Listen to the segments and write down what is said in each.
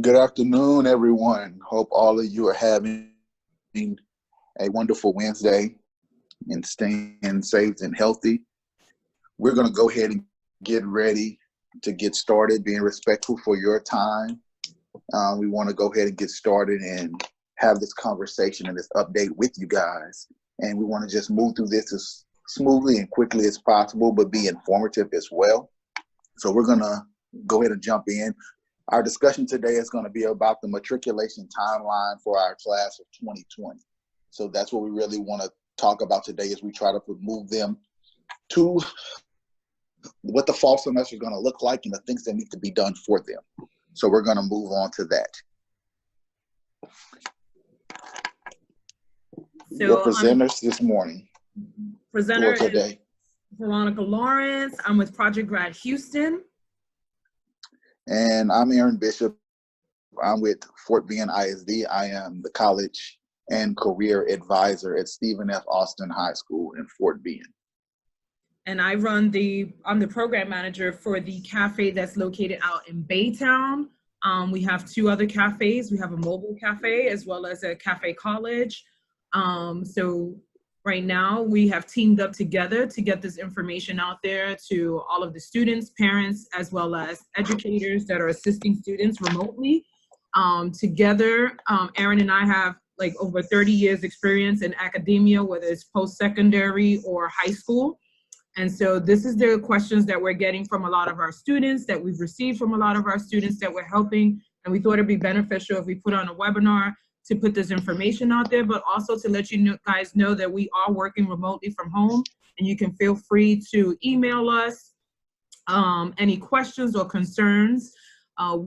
Good afternoon, everyone. Hope all of you are having a wonderful Wednesday and staying safe and healthy. We're going to go ahead and get ready to get started, being respectful for your time. We want to go ahead and get started and have this conversation and this update with you guys. And we want to just move through this as smoothly and quickly as possible, but be informative as well. So we're going to go ahead and jump in. Our discussion today is going to be about the matriculation timeline for our class of 2020. So that's what we really want to talk about today as we try to move them to what the fall semester is going to look like and the things that need to be done for them. So we're going to move on to that. So your presenters this morning. Presenter today. Veronica Lawrence. I'm with Project Grad Houston. And I'm Aaron Bishop. I'm with Fort Bend ISD. I am the college and career advisor at Stephen F. Austin High School in Fort Bend. And I'm the program manager for the cafe that's located out in Baytown. We have two other cafes. We have a mobile cafe as well as a cafe college. So right now we have teamed up together to get this information out there to all of the students, parents, as well as educators that are assisting students remotely. Together, Aaron and I have like over 30 years experience in academia, whether it's post-secondary or high school. And so this is the questions that we're getting from a lot of our students, that we've received from a lot of our students that we're helping. And we thought it'd be beneficial if we put on a webinar to put this information out there, but also to let you guys know that we are working remotely from home, and you can feel free to email us any questions or concerns.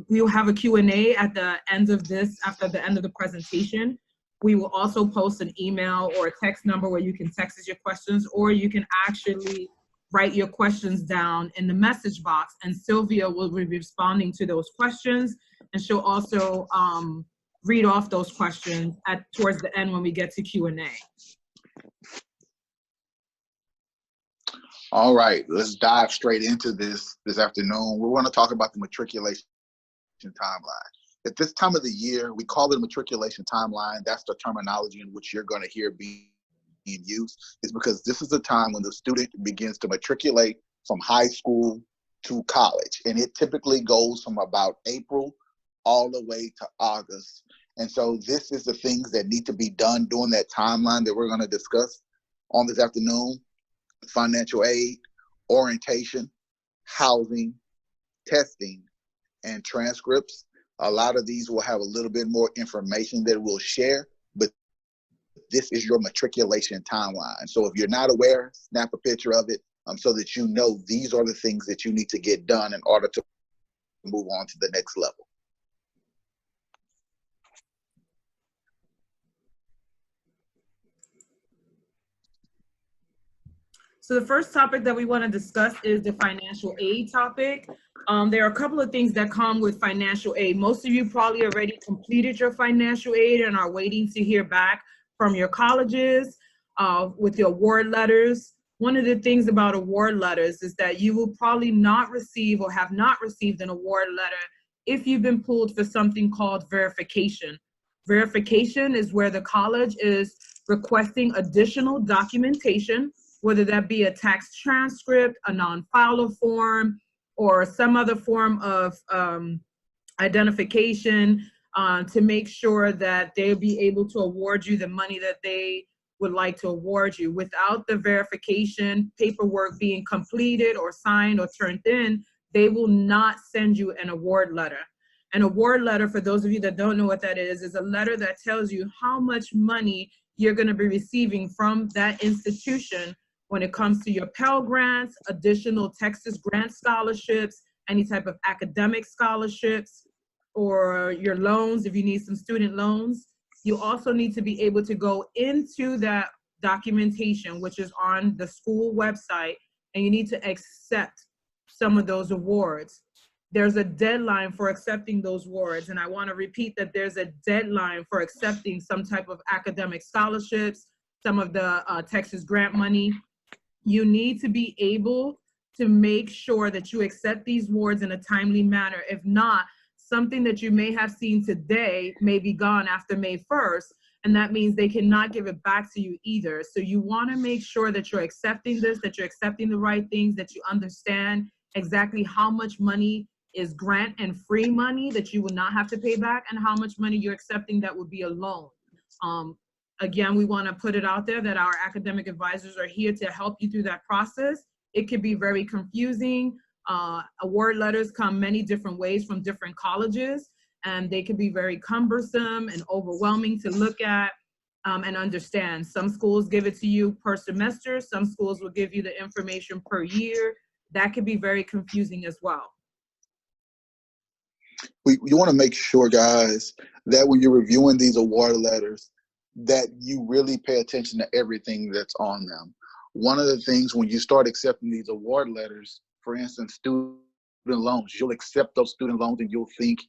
We will have a Q&A at the end of this, after the end of the presentation. We will also post an email or a text number where you can text us your questions, or you can actually write your questions down in the message box, and Sylvia will be responding to those questions, and she'll also read off those questions towards the end when we get to Q&A. All right, let's dive straight into this afternoon. We want to talk about the matriculation timeline. At this time of the year, we call it a matriculation timeline. That's the terminology in which you're going to hear being used, is because this is the time when the student begins to matriculate from high school to college. And it typically goes from about April all the way to August. And so this is the things that need to be done during that timeline that we're going to discuss on this afternoon: financial aid, orientation, housing, testing, and transcripts. A lot of these will have a little bit more information that we'll share, but this is your matriculation timeline. So if you're not aware, snap a picture of it so that you know these are the things that you need to get done in order to move on to the next level. So the first topic that we want to discuss is the financial aid topic. There are a couple of things that come with financial aid. Most of you probably already completed your financial aid and are waiting to hear back from your colleges with your award letters. One of the things about award letters is that you will probably not receive or have not received an award letter if you've been pulled for something called verification. Verification is where the college is requesting additional documentation, whether that be a tax transcript, a non-filer form, or some other form of identification to make sure that they'll be able to award you the money that they would like to award you. Without the verification paperwork being completed or signed or turned in, they will not send you an award letter. An award letter, for those of you that don't know what that is a letter that tells you how much money you're going to be receiving from that institution when it comes to your Pell Grants, additional Texas grant scholarships, any type of academic scholarships, or your loans if you need some student loans. You also need to be able to go into that documentation, which is on the school website, and you need to accept some of those awards. There's a deadline for accepting those awards, and I want to repeat that there's a deadline for accepting some type of academic scholarships, some of the Texas grant money. You need to be able to make sure that you accept these awards in a timely manner. If not, something that you may have seen today may be gone after May 1st, and that means they cannot give it back to you either. So you want to make sure that you're accepting this, that you're accepting the right things, that you understand exactly how much money is grant and free money that you would not have to pay back, and how much money you're accepting that would be a loan. Again, we want to put it out there that our academic advisors are here to help you through that process. It can be very confusing. Award letters come many different ways from different colleges, and they can be very cumbersome and overwhelming to look at and understand. Some schools give it to you per semester. Some schools will give you the information per year. That can be very confusing as well. You want to make sure, guys, that when you're reviewing these award letters, that you really pay attention to everything that's on them. One of the things when you start accepting these award letters, for instance, student loans, you'll accept those student loans and you'll think,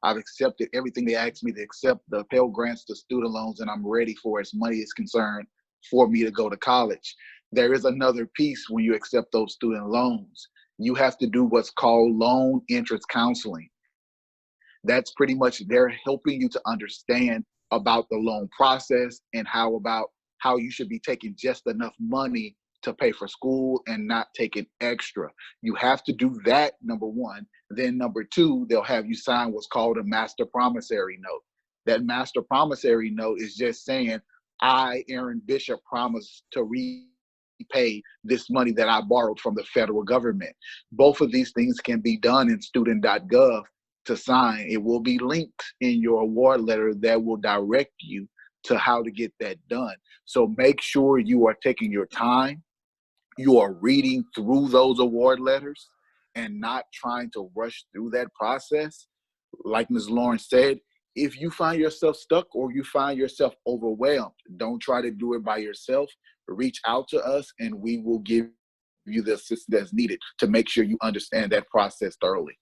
I've accepted everything they asked me to accept, the Pell Grants to student loans, and I'm ready for as money is concerned for me to go to college. There is another piece when you accept those student loans. You have to do what's called loan interest counseling. That's pretty much, they're helping you to understand about the loan process and how you should be taking just enough money to pay for school and not taking extra. You have to do that, number one. Then number two, they'll have you sign what's called a master promissory note. That master promissory note is just saying, I, Aaron Bishop, promise to repay this money that I borrowed from the federal government. Both of these things can be done in student.gov to sign. It will be linked in your award letter that will direct you to how to get that done. So make sure you are taking your time, you are reading through those award letters and not trying to rush through that process. Like Ms. Lawrence said, if you find yourself stuck or you find yourself overwhelmed, don't try to do it by yourself. Reach out to us and we will give you the assistance that's needed to make sure you understand that process thoroughly.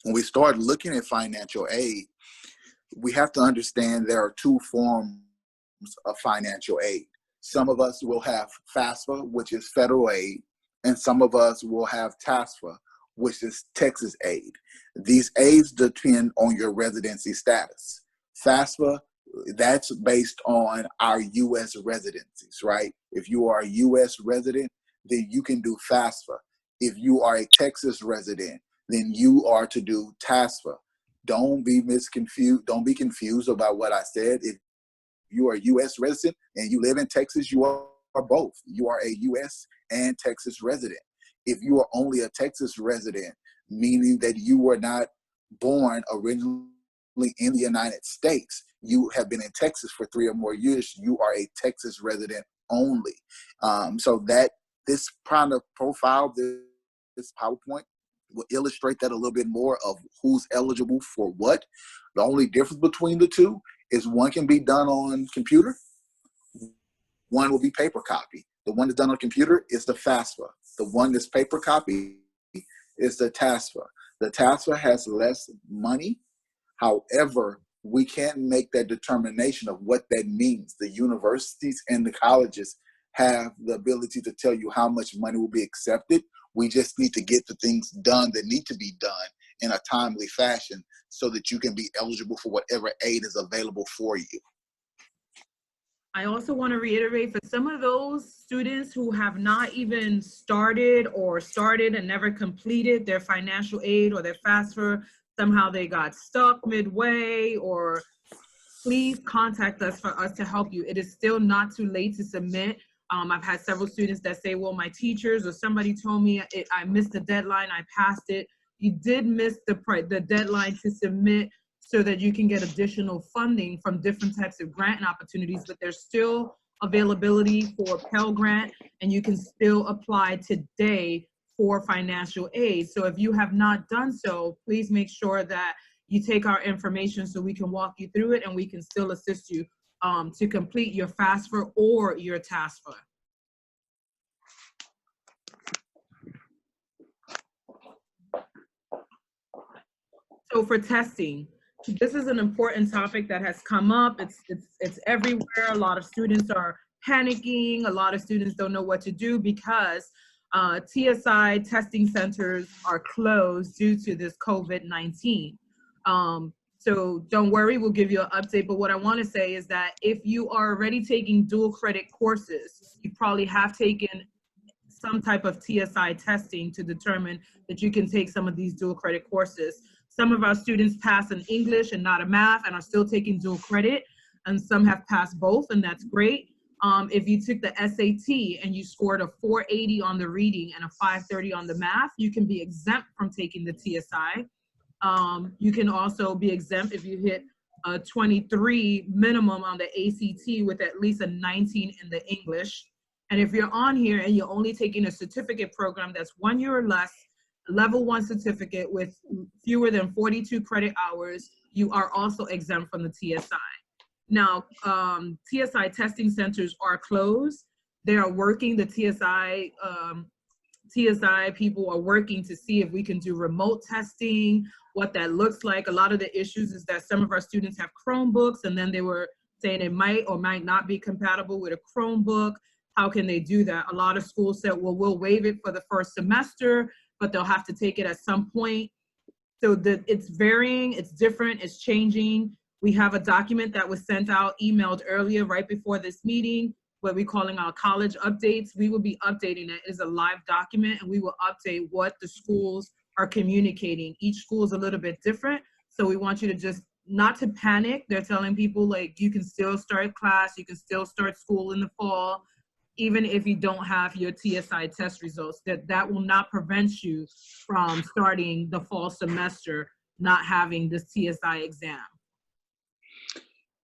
When we start looking at financial aid, we have to understand there are two forms of financial aid. Some of us will have FAFSA, which is federal aid, and some of us will have TASFA, which is Texas aid. These aids depend on your residency status. FAFSA, that's based on our U.S. residencies, right? If you are a U.S. resident, then you can do FAFSA. If you are a Texas resident, then you are to do TASFA. Don't be confused about what I said. If you are a U.S. resident and you live in Texas, you are both. You are a U.S. and Texas resident. If you are only a Texas resident, meaning that you were not born originally in the United States, you have been in Texas for 3 or more years, you are a Texas resident only. So that this kind of profile, this PowerPoint, will illustrate that a little bit more of who's eligible for what. The only difference between the two is one can be done on computer, one will be paper copy. The one that's done on computer is the FAFSA. The one that's paper copy is the TASFA. The TASFA has less money. However, we can't make that determination of what that means. The universities and the colleges have the ability to tell you how much money will be accepted. We just need to get the things done that need to be done in a timely fashion so that you can be eligible for whatever aid is available for you. I also want to reiterate for some of those students who have not even started and never completed their financial aid or their FAFSA, somehow they got stuck midway, or please contact us for us to help you. It is still not too late to submit. I've had several students that say, well, my teachers or somebody told me I missed the deadline, I passed it. You did miss the deadline to submit so that you can get additional funding from different types of grant and opportunities, but there's still availability for Pell Grant, and you can still apply today for financial aid. So if you have not done so, please make sure that you take our information so we can walk you through it and we can still assist you to complete your FAFSA or your TASFA. So for testing, this is an important topic that has come up. It's everywhere. A lot of students are panicking. A lot of students don't know what to do because TSI testing centers are closed due to this COVID-19. So don't worry, we'll give you an update. But what I want to say is that if you are already taking dual credit courses, you probably have taken some type of TSI testing to determine that you can take some of these dual credit courses. Some of our students pass in English and not a math and are still taking dual credit, and some have passed both, and that's great. If you took the SAT and you scored a 480 on the reading and a 530 on the math, you can be exempt from taking the TSI. You can also be exempt if you hit a 23 minimum on the ACT with at least a 19 in the English. And if you're on here and you're only taking a certificate program that's 1 year or less, level 1 certificate with fewer than 42 credit hours, you are also exempt from the TSI. Now, TSI testing centers are closed. They are working, the TSI people are working to see if we can do remote testing, what that looks like. A lot of the issues is that some of our students have Chromebooks, and then they were saying it might or might not be compatible with a Chromebook. How can they do that? A lot of schools said, well, we'll waive it for the first semester, but they'll have to take it at some point. So it's varying, it's different, it's changing. We have a document that was sent out, emailed earlier, right before this meeting, what we're calling our college updates. We will be updating it. It's a live document, and we will update what the schools are communicating. Each school is a little bit different. So we want you to just not to panic. They're telling people, like, you can still start class, you can still start school in the fall, even if you don't have your TSI test results. That will not prevent you from starting the fall semester not having this TSI exam.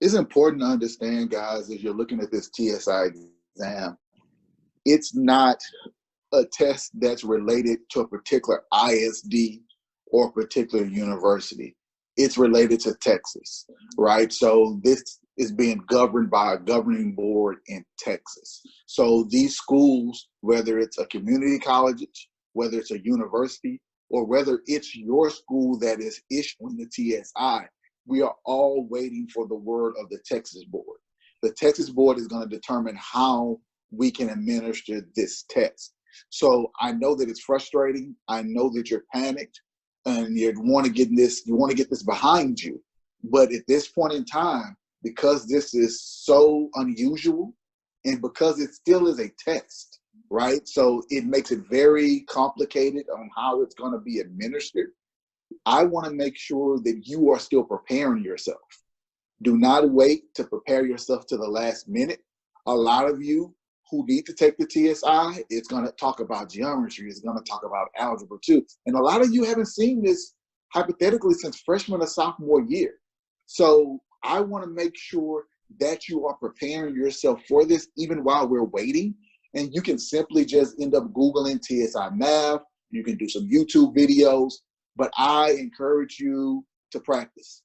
It's important to understand, guys, as you're looking at this TSI exam, it's not a test that's related to a particular ISD or a particular university. It's related to Texas, right? So this is being governed by a governing board in Texas. So these schools, whether it's a community college, whether it's a university, or whether it's your school that is issuing the TSI, we are all waiting for the word of the Texas board. The Texas board is going to determine how we can administer this test. So I know that it's frustrating. I know that you're panicked and you want to get this behind you. But at this point in time, because this is so unusual and because it still is a test, right? So it makes it very complicated on how it's going to be administered. I want to make sure that you are still preparing yourself. Do not wait to prepare yourself to the last minute. A lot of you who need to take the TSI, it's going to talk about geometry, it's going to talk about algebra too. And a lot of you haven't seen this hypothetically since freshman or sophomore year. So I want to make sure that you are preparing yourself for this even while we're waiting. And you can simply just end up Googling TSI math. You can do some YouTube videos. But I encourage you to practice.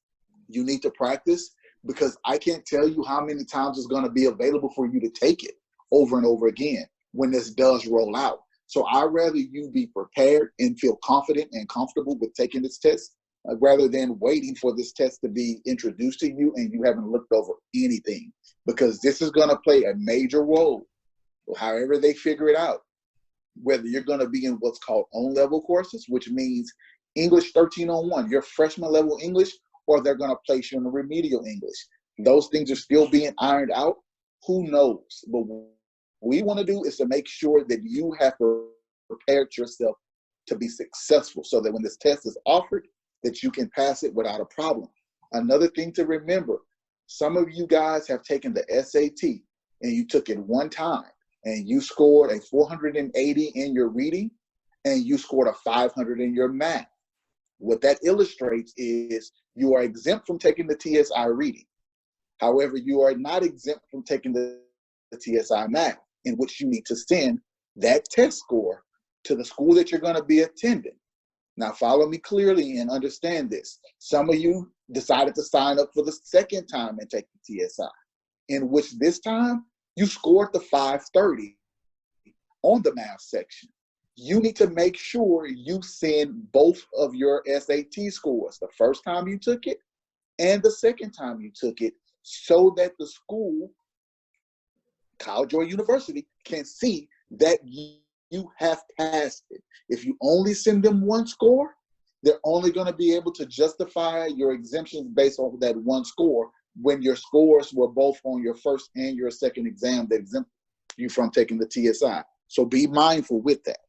You need to practice because I can't tell you how many times it's going to be available for you to take it over and over again when this does roll out. So I'd rather you be prepared and feel confident and comfortable with taking this test rather than waiting for this test to be introduced to you and you haven't looked over anything, because this is going to play a major role, however they figure it out, whether you're going to be in what's called on-level courses, which means English 1301, your freshman level English, or they're going to place you in the remedial English. Those things are still being ironed out. Who knows? But what we want to do is to make sure that you have prepared yourself to be successful so that when this test is offered, that you can pass it without a problem. Another thing to remember, some of you guys have taken the SAT and you took it one time and you scored a 480 in your reading and you scored a 500 in your math. What that illustrates is you are exempt from taking the TSI reading. However, you are not exempt from taking the TSI math, in which you need to send that test score to the school that you're going to be attending. Now, follow me clearly and understand this. Some of you decided to sign up for the second time and take the TSI, in which this time you scored the 530 on the math section. You need to make sure you send both of your SAT scores, the first time you took it and the second time you took it, so that the school, college or university, can see that you have passed it. If you only send them one score, they're only going to be able to justify your exemptions based off of that one score when your scores were both on your first and your second exam that exempt you from taking the TSI. So be mindful with that.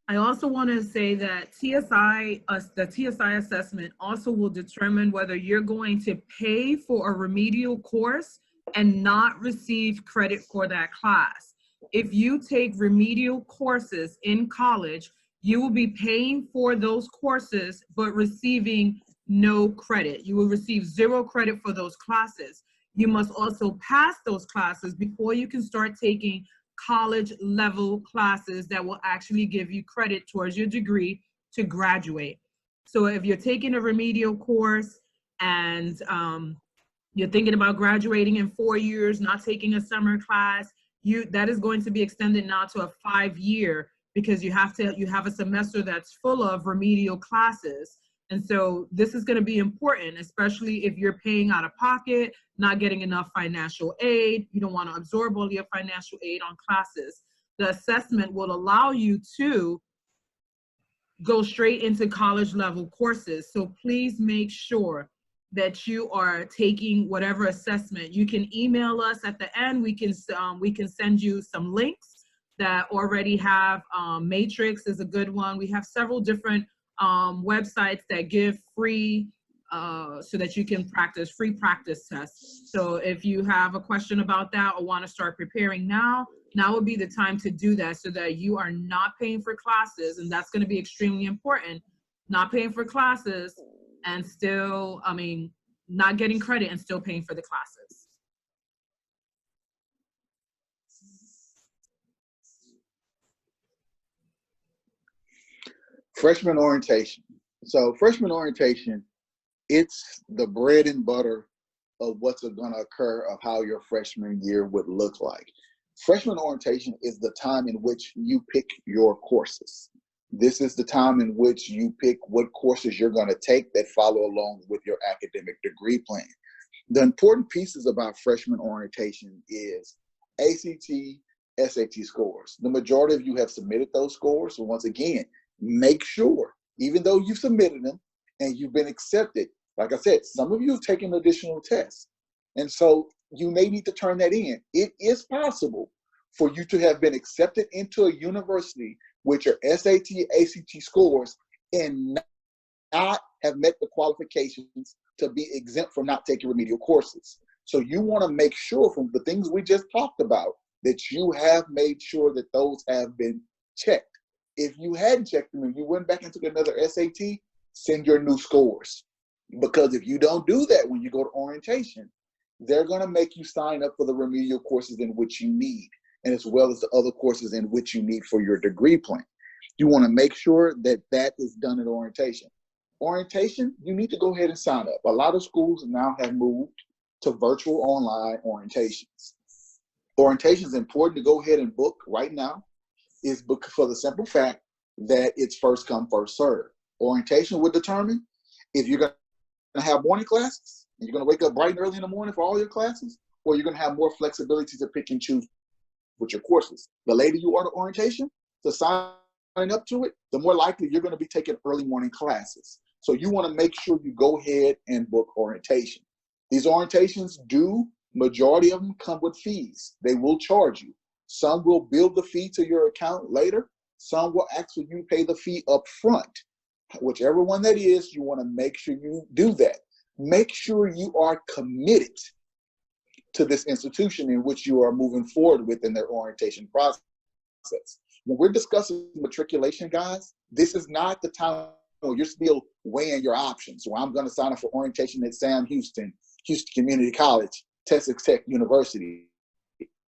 I also want to say that the TSI assessment also will determine whether you're going to pay for a remedial course and not receive credit for that class. If you take remedial courses in college, you will be paying for those courses but receiving no credit. You will receive 0 credit for those classes. You must also pass those classes before you can start taking college level classes that will actually give you credit towards your degree to graduate. So if you're taking a remedial course and you're thinking about graduating in 4 years, not taking a summer class, that is going to be extended now to a 5-year, because you have a semester that's full of remedial classes. And so this is going to be important, especially if you're paying out of pocket, not getting enough financial aid. You don't want to absorb all your financial aid on classes. The assessment will allow you to go straight into college level courses. So please make sure that you are taking whatever assessment. You can email us at the end. We can send you some links that already have, Matrix is a good one. We have several different websites that give free, so that you can practice free practice tests. So if you have a question about that or want to start preparing now would be the time to do that, so that you are not paying for classes. And that's going to be extremely important, not paying for classes and still, not getting credit and still paying for the classes. Freshman orientation. So freshman orientation, it's the bread and butter of what's going to occur of how your freshman year would look like. Freshman orientation is the time in which you pick your courses. This is the time in which you pick what courses you're going to take that follow along with your academic degree plan. The important pieces about freshman orientation is ACT, SAT scores. The majority of you have submitted those scores. So once again, make sure, even though you've submitted them and you've been accepted, like I said, some of you have taken additional tests. And so you may need to turn that in. It is possible for you to have been accepted into a university with your SAT, ACT scores and not have met the qualifications to be exempt from not taking remedial courses. So you want to make sure from the things we just talked about that you have made sure that those have been checked. If you hadn't checked them and you went back and took another SAT, send your new scores. Because if you don't do that when you go to orientation, they're going to make you sign up for the remedial courses in which you need, and as well as the other courses in which you need for your degree plan. You want to make sure that that is done at orientation. Orientation, you need to go ahead and sign up. A lot of schools now have moved to virtual online orientations. Orientation is important to go ahead and book right now, is book for the simple fact that it's first come, first serve. Orientation will determine if you're going to have morning classes, and you're going to wake up bright and early in the morning for all your classes, or you're going to have more flexibility to pick and choose with your courses. The later you are to orientation, to sign up to it, the more likely you're going to be taking early morning classes. So you want to make sure you go ahead and book orientation. These orientations majority of them come with fees. They will charge you. Some will bill the fee to your account later. Some will actually you pay the fee up front. Whichever one that is, you want to make sure you do that. Make sure you are committed to this institution in which you are moving forward with in their orientation process. When we're discussing matriculation, guys, this is not the time where you're still weighing your options. So I'm going to sign up for orientation at Sam Houston, Houston Community College, Texas Tech University.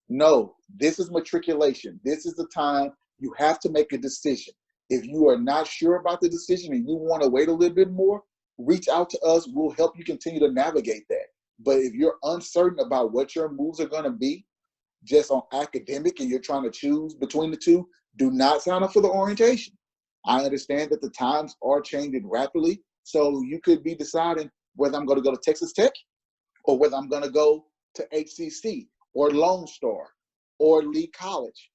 No, this is matriculation. This is the time you have to make a decision. If you are not sure about the decision and you want to wait a little bit more, reach out to us. We'll help you continue to navigate that. But if you're uncertain about what your moves are going to be, just on academic, and you're trying to choose between the two, do not sign up for the orientation. I understand that the times are changing rapidly. So you could be deciding whether I'm going to go to Texas Tech or whether I'm going to go to HCC or Lone Star or Lee College.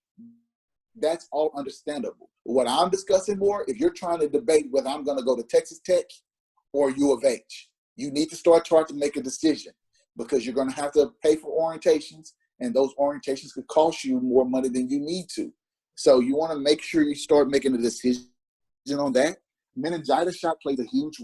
That's all understandable. What I'm discussing more, if you're trying to debate whether I'm going to go to Texas Tech or U of H, you need to start trying to make a decision, because you're going to have to pay for orientations, and those orientations could cost you more money than you need to. So you want to make sure you start making a decision on that. Meningitis shot plays a huge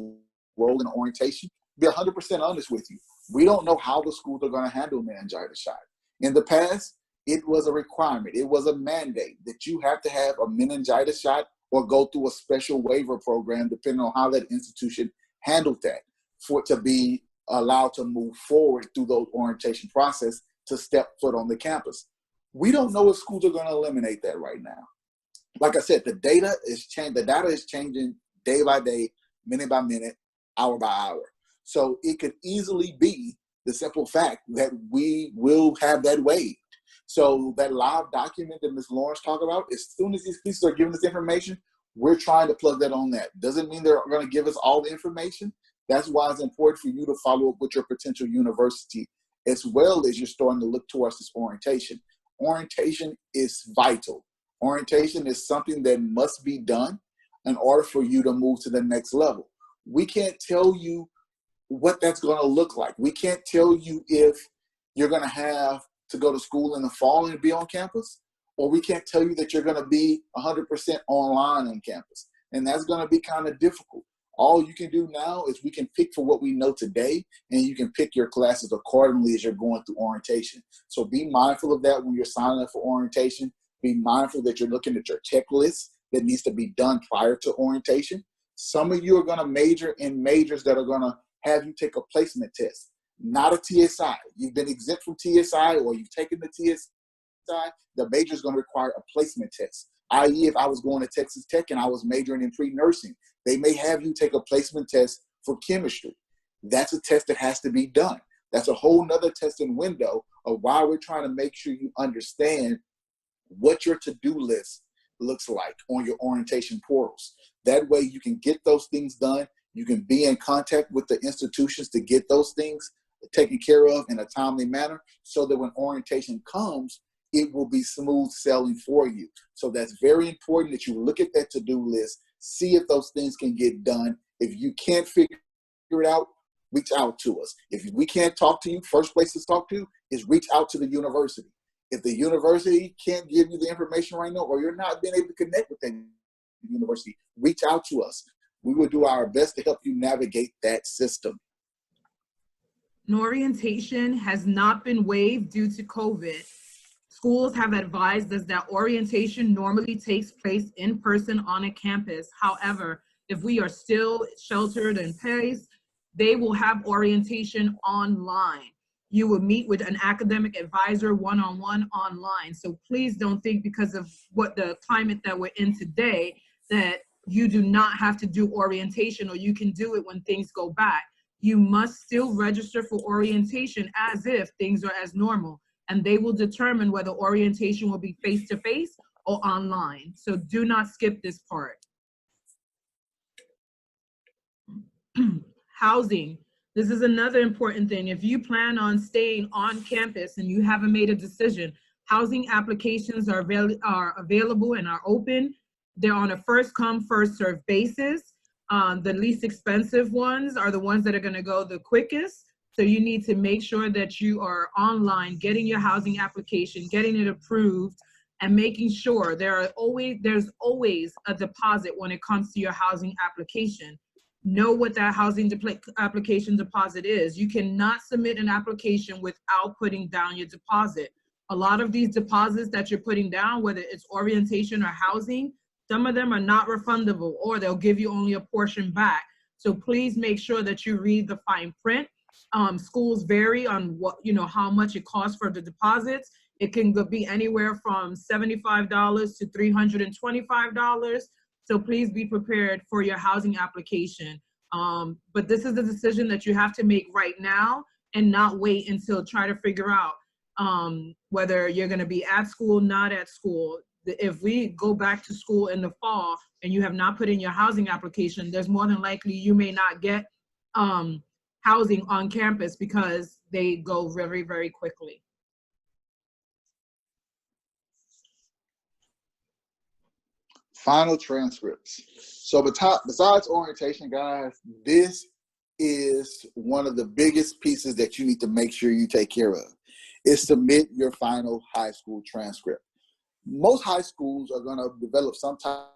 role in orientation. Be 100% honest with you. We don't know how the schools are going to handle meningitis shot. In the past, it was a requirement. It was a mandate that you have to have a meningitis shot or go through a special waiver program, depending on how that institution handled that, for it to be allowed to move forward through those orientation process to step foot on the campus. We don't know if schools are going to eliminate that right now. Like I said, the data is changing day by day, minute by minute, hour by hour. So it could easily be the simple fact that we will have that waived. So that live document that Ms. Lawrence talked about, as soon as these pieces are giving us information, we're trying to plug that on that. Doesn't mean they're going to give us all the information. That's why it's important for you to follow up with your potential university, as well as you're starting to look towards this orientation. Orientation is vital. Orientation is something that must be done in order for you to move to the next level. We can't tell you what that's going to look like. We can't tell you if you're going to have to go to school in the fall and be on campus, or we can't tell you that you're going to be 100% online on campus. And that's going to be kind of difficult. All you can do now is we can pick for what we know today, and you can pick your classes accordingly as you're going through orientation. So be mindful of that when you're signing up for orientation. Be mindful that you're looking at your checklist that needs to be done prior to orientation. Some of you are going to major in majors that are going to have you take a placement test, not a TSI. You've been exempt from TSI, or you've taken the TSI. The major is going to require a placement test, i.e. if I was going to Texas Tech and I was majoring in pre-nursing, they may have you take a placement test for chemistry. That's a test that has to be done. That's a whole nother testing window of why we're trying to make sure you understand what your to-do list looks like on your orientation portals. That way you can get those things done. You can be in contact with the institutions to get those things taken care of in a timely manner, so that when orientation comes, it will be smooth sailing for you. So that's very important that you look at that to-do list, see if those things can get done. If you can't figure it out, reach out to us. If we can't talk to you, first place to talk to is reach out to the university. If the university can't give you the information right now, or you're not being able to connect with that university, reach out to us. We will do our best to help you navigate that system. An orientation has not been waived due to COVID. Schools have advised us that orientation normally takes place in person on a campus. However, if we are still sheltered in place, they will have orientation online. You will meet with an academic advisor one-on-one online. So please don't think because of what the climate that we're in today that you do not have to do orientation, or you can do it when things go back. You must still register for orientation as if things are as normal, and they will determine whether orientation will be face-to-face or online. So do not skip this part. Housing. This is another important thing. If you plan on staying on campus and you haven't made a decision, housing applications are available and are open. They're on a first come, first served basis. The least expensive ones are the ones that are going to go the quickest. So you need to make sure that you are online, getting your housing application, getting it approved, and making sure there's always a deposit when it comes to your housing application. Know what that housing application deposit is. You cannot submit an application without putting down your deposit. A lot of these deposits that you're putting down, whether it's orientation or housing, some of them are not refundable, or they'll give you only a portion back. So please make sure that you read the fine print. Schools vary on how much it costs for the deposits. It can be anywhere from $75 to $325. So please be prepared for your housing application. But this is a decision that you have to make right now and not wait until try to figure out whether you're going to be at school, not at school. If we go back to school in the fall and you have not put in your housing application, there's more than likely you may not get housing on campus because they go very, very quickly. Final transcripts. So besides orientation, guys, this is one of the biggest pieces that you need to make sure you take care of, is submit your final high school transcript. Most high schools are going to develop some type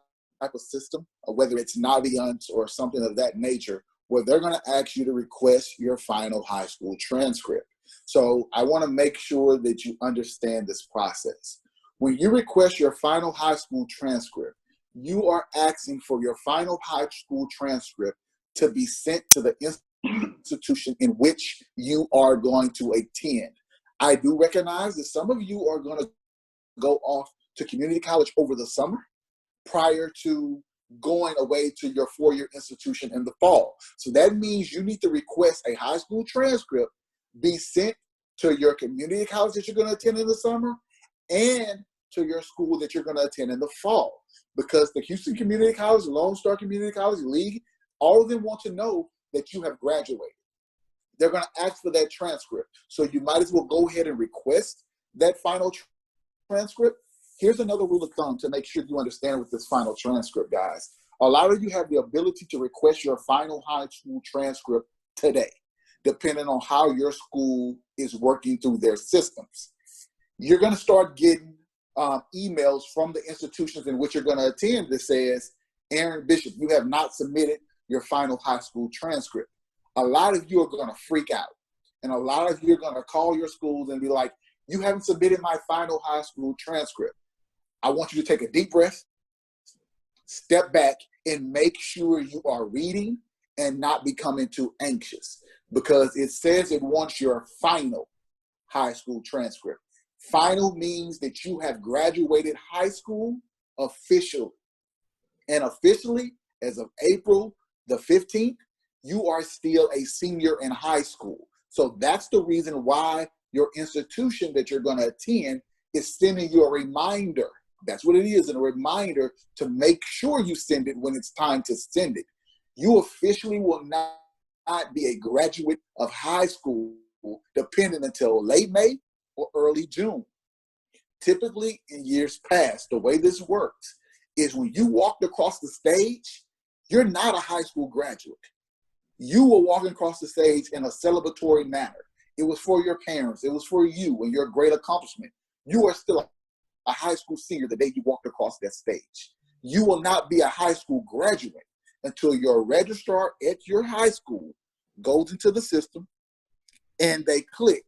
of system, or whether it's Naviance or something of that nature, where they're going to ask you to request your final high school transcript. So I want to make sure that you understand this process. When you request your final high school transcript, you are asking for your final high school transcript to be sent to the institution in which you are going to attend. I do recognize that some of you are going to go off to community college over the summer prior to going away to your four-year institution in the fall. So that means you need to request a high school transcript be sent to your community college that you're going to attend in the summer and to your school that you're going to attend in the fall. Because the Houston Community College, Lone Star Community College, League, all of them want to know that you have graduated. They're going to ask for that transcript. So you might as well go ahead and request that final transcript. Here's another rule of thumb to make sure you understand with this final transcript, guys. A lot of you have the ability to request your final high school transcript today, depending on how your school is working through their systems. You're going to start getting emails from the institutions in which you're going to attend that says, Aaron Bishop, you have not submitted your final high school transcript. A lot of you are going to freak out. And a lot of you are going to call your schools and be like, you haven't submitted my final high school transcript. I want you to take a deep breath, step back, and make sure you are reading and not becoming too anxious, because it says it wants your final high school transcript. Final means that you have graduated high school officially. And officially, as of April the 15th, you are still a senior in high school. So that's the reason why your institution that you're going to attend is sending you a reminder. That's what it is, a reminder to make sure you send it when it's time to send it. You officially will not be a graduate of high school depending until late May or early June. Typically, in years past, the way this works is when you walked across the stage, you're not a high school graduate. You were walking across the stage in a celebratory manner. It was for your parents. It was for you and your great accomplishment. You are still a high school senior the day you walked across that stage. You will not be a high school graduate until your registrar at your high school goes into the system and they click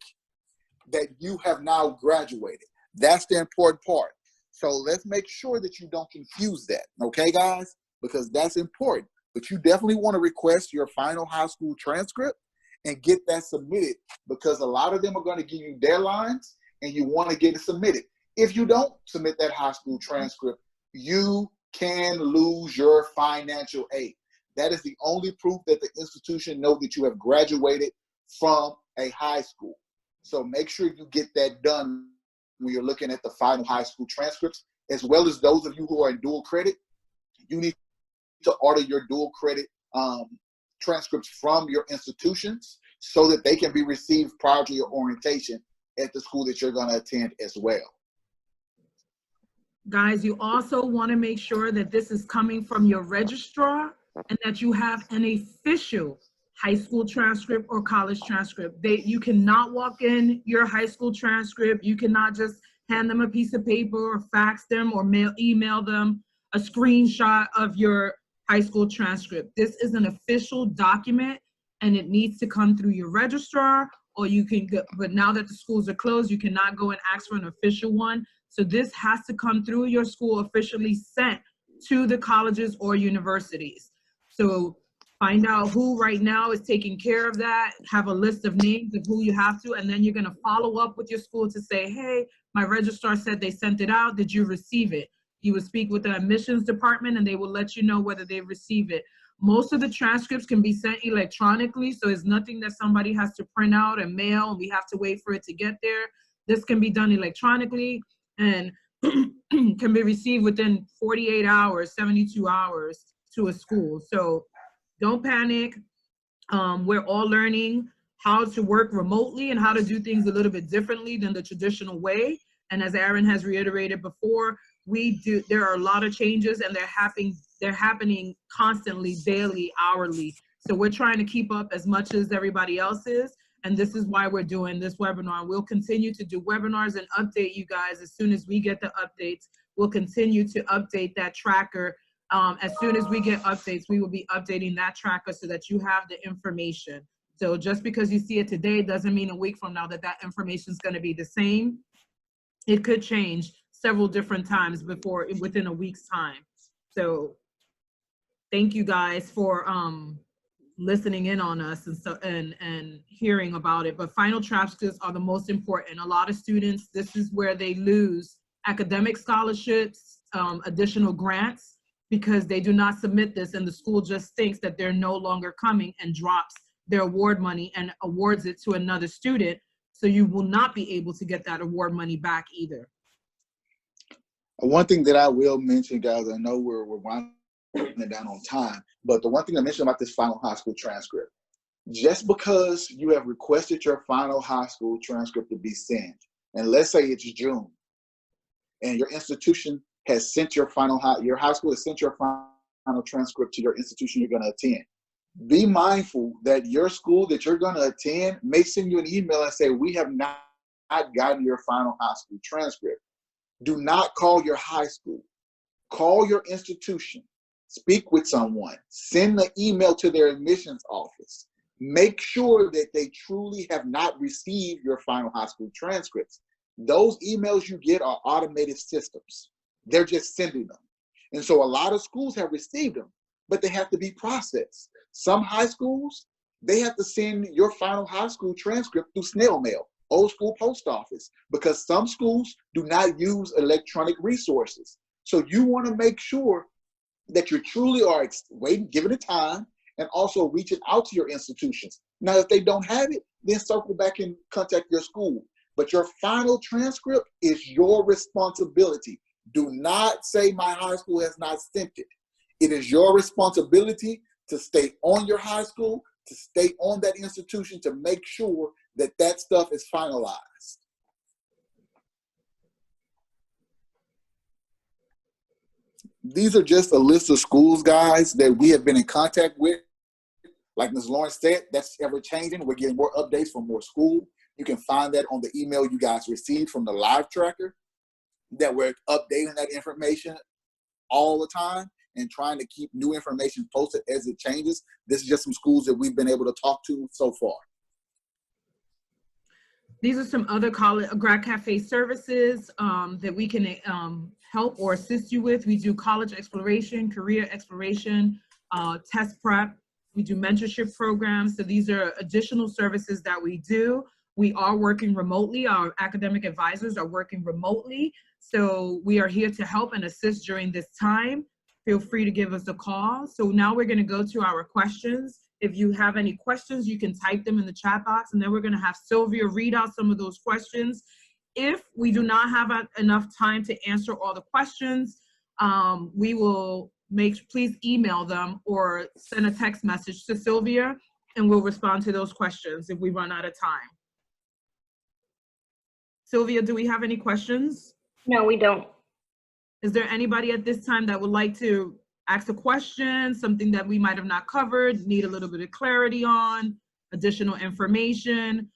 that you have now graduated. That's the important part. So let's make sure that you don't confuse that, okay, guys? Because that's important. But you definitely want to request your final high school transcript and get that submitted, because a lot of them are going to give you deadlines and you want to get it submitted. If you don't submit that high school transcript, you can lose your financial aid. That is the only proof that the institution knows that you have graduated from a high school. So make sure you get that done when you're looking at the final high school transcripts, as well as those of you who are in dual credit. You need to order your dual credit transcripts from your institutions so that they can be received prior to your orientation at the school that you're going to attend as well. Guys, you also want to make sure that this is coming from your registrar and that you have an official high school transcript or college transcript. You cannot walk in your high school transcript. You cannot just hand them a piece of paper or fax them or email them a screenshot of your high school transcript. This is an official document and it needs to come through your registrar, or you can go, but now that the schools are closed, you cannot go and ask for an official one. So this has to come through your school, officially sent to the colleges or universities. So find out who right now is taking care of that, have a list of names of who you have to, and then you're gonna follow up with your school to say, hey, my registrar said they sent it out, did you receive it? You would speak with the admissions department and they will let you know whether they receive it. Most of the transcripts can be sent electronically, so it's nothing that somebody has to print out and mail and we have to wait for it to get there. This can be done electronically and can be received within 48 hours, 72 hours to a school. So don't panic. We're all learning how to work remotely and how to do things a little bit differently than the traditional way. And as Aaron has reiterated before, there are a lot of changes, and they're happening constantly, daily, hourly. So we're trying to keep up as much as everybody else is. And this is why we're doing this webinar. We'll continue to do webinars and update you guys as soon as we get the updates. We'll continue to update that tracker. As soon as we get updates, we will be updating that tracker so that you have the information. So just because you see it today doesn't mean a week from now that information is going to be the same. It could change several different times within a week's time. So thank you guys for listening in on us and hearing about it. But final transcripts are the most important. A lot of students, this is where they lose academic scholarships, additional grants, because they do not submit this, and the school just thinks that they're no longer coming and drops their award money and awards it to another student. So you will not be able to get that award money back either. One thing that I will mention, guys, I know we're winding it down on time, but the one thing I mentioned about this final high school transcript, just because you have requested your final high school transcript to be sent, and let's say it's June, and your institution has sent your high school has sent your final transcript to your institution you're going to attend, be mindful that your school that you're going to attend may send you an email and say, we have not gotten your final high school transcript. Do not call your high school. Call your institution. Speak with someone. Send an email to their admissions office. Make sure that they truly have not received your final high school transcripts. Those emails you get are automated systems. They're just sending them. And so a lot of schools have received them, but they have to be processed. Some high schools, they have to send your final high school transcript through snail mail, old school post office, because some schools do not use electronic resources. So you want to make sure that you truly are giving it time, and also reaching out to your institutions. Now, if they don't have it, then circle back and contact your school. But your final transcript is your responsibility. Do not say my high school has not sent it. It is your responsibility to stay on your high school, to stay on that institution, to make sure that that stuff is finalized. These are just a list of schools, guys, that we have been in contact with. Like Ms. Lawrence said, that's ever changing. We're getting more updates from more schools. You can find that on the email you guys received from the live tracker, that we're updating that information all the time and trying to keep new information posted as it changes. This is just some schools that we've been able to talk to so far. These are some other grad cafe services that we can help or assist you with. We do college exploration, career exploration, test prep. We do mentorship programs. So these are additional services that we do. We are working remotely. Our academic advisors are working remotely. So we are here to help and assist during this time. Feel free to give us a call. So now we're going to go to our questions. If you have any questions, you can type them in the chat box, and then we're going to have Sylvia read out some of those questions. If we do not have enough time to answer all the questions, we will please email them or send a text message to Sylvia, and we'll respond to those questions if we run out of time. Sylvia, do we have any questions? No, we don't. Is there anybody at this time that would like to ask a question, something that we might have not covered, need a little bit of clarity on, additional information?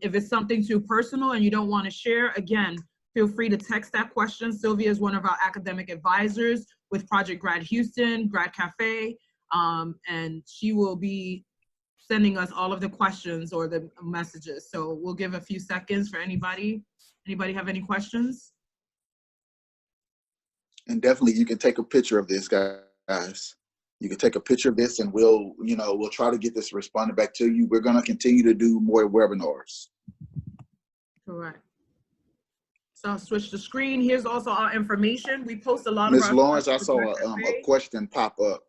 If it's something too personal and you don't want to share, again, feel free to text that question. Sylvia is one of our academic advisors with Project Grad Houston, Grad Cafe, and she will be sending us all of the questions or the messages. So we'll give a few seconds for anybody. Anybody have any questions? And definitely you can take a picture of this, guys. You can take a picture of this, and we'll try to get this responded back to you. We're going to continue to do more webinars. Correct. So I'll switch the screen. Here's also our information. We post a lot of Ms. Lawrence, I saw a question pop up.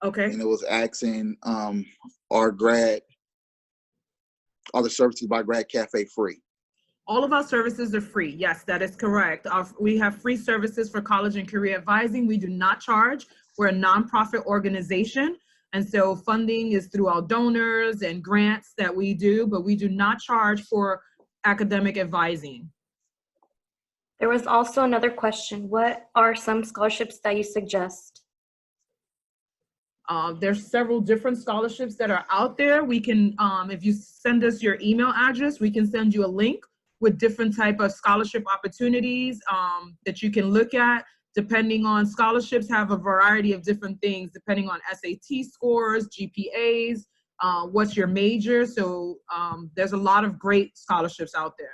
Okay. And it was asking, are the services by Grad Cafe free? All of our services are free. Yes, that is correct. We have free services for college and career advising. We do not charge. We're a nonprofit organization. And so funding is through our donors and grants that we do, but we do not charge for academic advising. There was also another question. What are some scholarships that you suggest? There's several different scholarships that are out there. We can, if you send us your email address, we can send you a link with different type of scholarship opportunities that you can look at. Depending on scholarships, have a variety of different things, depending on SAT scores, GPAs, what's your major. So there's a lot of great scholarships out there.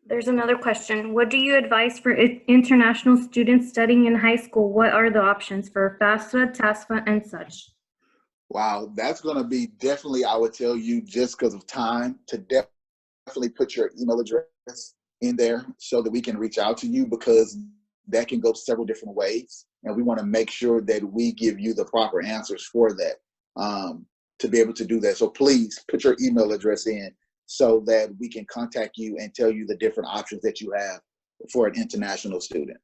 There's another question. What do you advise for international students studying in high school? What are the options for FAFSA, TASFA, and such? Wow, that's going to be definitely, I would tell you, just because of time, to definitely put your email address in there so that we can reach out to you, because that can go several different ways. And we want to make sure that we give you the proper answers for that, to be able to do that. So please put your email address in so that we can contact you and tell you the different options that you have for an international student.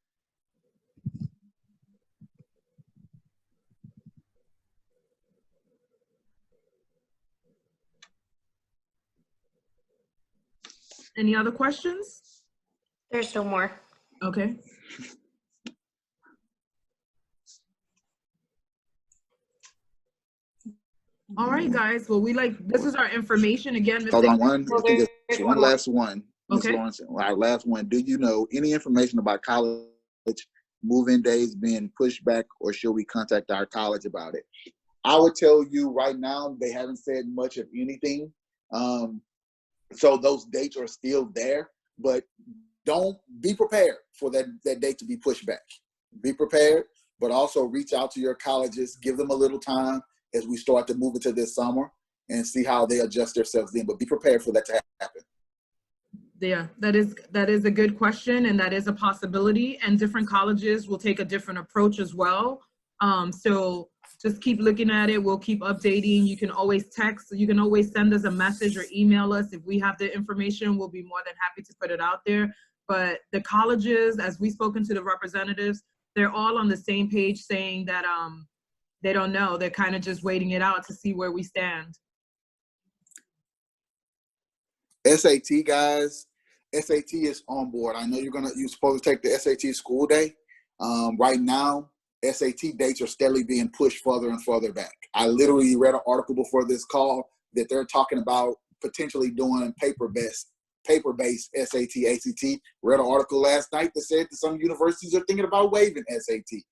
Any other questions? There's no more. Okay. All right, guys. Well, this is our information again. Ms. Hold on, I think it's one more. last one, Ms. Okay. Lawrence. Our last one. Do you know any information about college move-in days being pushed back, or should we contact our college about it? I would tell you right now, they haven't said much of anything. So those dates are still there, but don't be prepared for that date to be pushed back. Be prepared, but also reach out to your colleges, give them a little time as we start to move into this summer and see how they adjust themselves in, but be prepared for that to happen. Yeah, that is a good question, and that is a possibility, and different colleges will take a different approach as well. So just keep looking at it. We'll keep updating. You can always text, you can always send us a message or email us. If we have the information, we'll be more than happy to put it out there. But the colleges, as we've spoken to the representatives, they're all on the same page saying that they don't know. They're kind of just waiting it out to see where we stand. SAT guys, SAT is on board. I know you're supposed to take the SAT school day. Right now, SAT dates are steadily being pushed further and further back. I literally read an article before this call that they're talking about potentially doing paper-based SAT, ACT. Read an article last night that said that some universities are thinking about waiving SAT.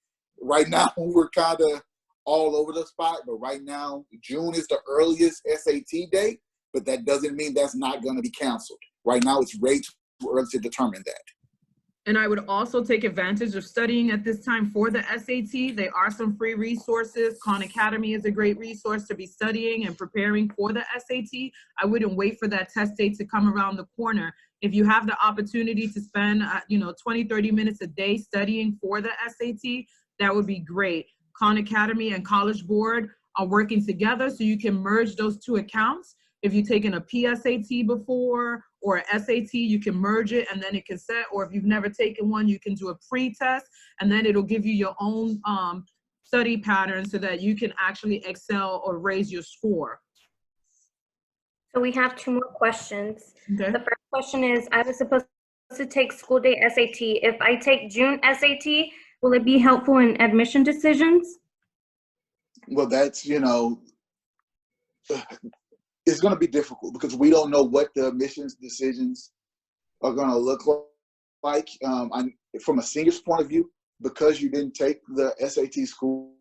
Right now, we're kind of all over the spot, but right now, June is the earliest SAT date, but that doesn't mean that's not going to be canceled. Right now, it's way too early to determine that. And I would also take advantage of studying at this time for the SAT. There are some free resources. Khan Academy is a great resource to be studying and preparing for the SAT. I wouldn't wait for that test date to come around the corner. If you have the opportunity to spend 20, 30 minutes a day studying for the SAT, that would be great. Khan Academy and College Board are working together, so you can merge those two accounts. If you've taken a PSAT before or a SAT, you can merge it and then it can set, or if you've never taken one, you can do a pre-test and then it'll give you your own study pattern so that you can actually excel or raise your score. So we have 2 more questions. Okay. The first question is, I was supposed to take school day SAT. If I take June SAT, will it be helpful in admission decisions? Well, that's, it's going to be difficult because we don't know what the admissions decisions are going to look like. From a senior's point of view, because you didn't take the SAT school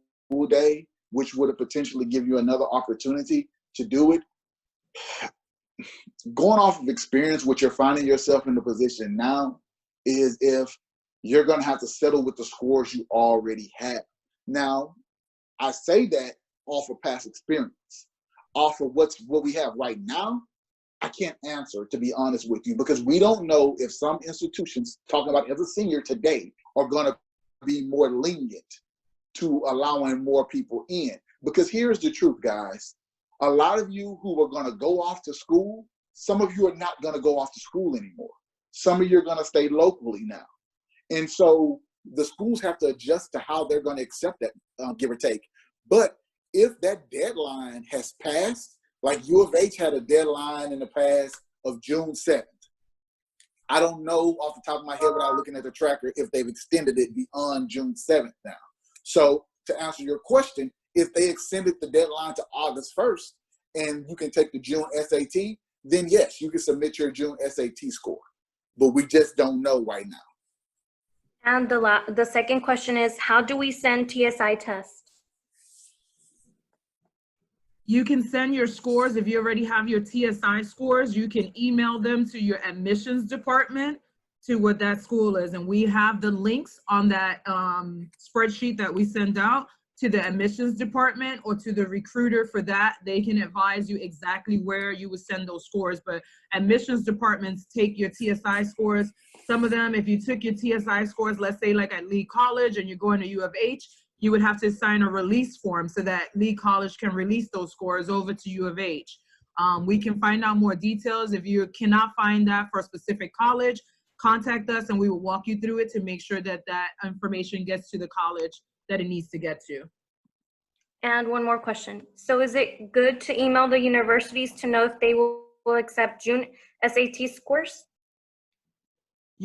day, which would have potentially give you another opportunity to do it. Going off of experience, what you're finding yourself in the position now is if you're going to have to settle with the scores you already have. Now, I say that off of past experience. Off of what we have right now, I can't answer, to be honest with you, because we don't know if some institutions, talking about as a senior today, are going to be more lenient to allowing more people in. Because here's the truth, guys. A lot of you who are going to go off to school, some of you are not going to go off to school anymore. Some of you are going to stay locally now. And so the schools have to adjust to how they're going to accept that, give or take. But if that deadline has passed, like U of H had a deadline in the past of June 7th. I don't know off the top of my head without looking at the tracker if they've extended it beyond June 7th now. So to answer your question, if they extended the deadline to August 1st and you can take the June SAT, then yes, you can submit your June SAT score. But we just don't know right now. And the second question is, how do we send TSI tests? You can send your scores. If you already have your TSI scores, you can email them to your admissions department to what that school is. And we have the links on that spreadsheet that we send out to the admissions department or to the recruiter for that. They can advise you exactly where you would send those scores. But admissions departments take your TSI scores. Some of them, if you took your TSI scores, let's say like at Lee College and you're going to U of H, you would have to sign a release form so that Lee College can release those scores over to U of H. We can find out more details. If you cannot find that for a specific college, contact us and we will walk you through it to make sure that that information gets to the college that it needs to get to. And one more question. So is it good to email the universities to know if they will accept June SAT scores?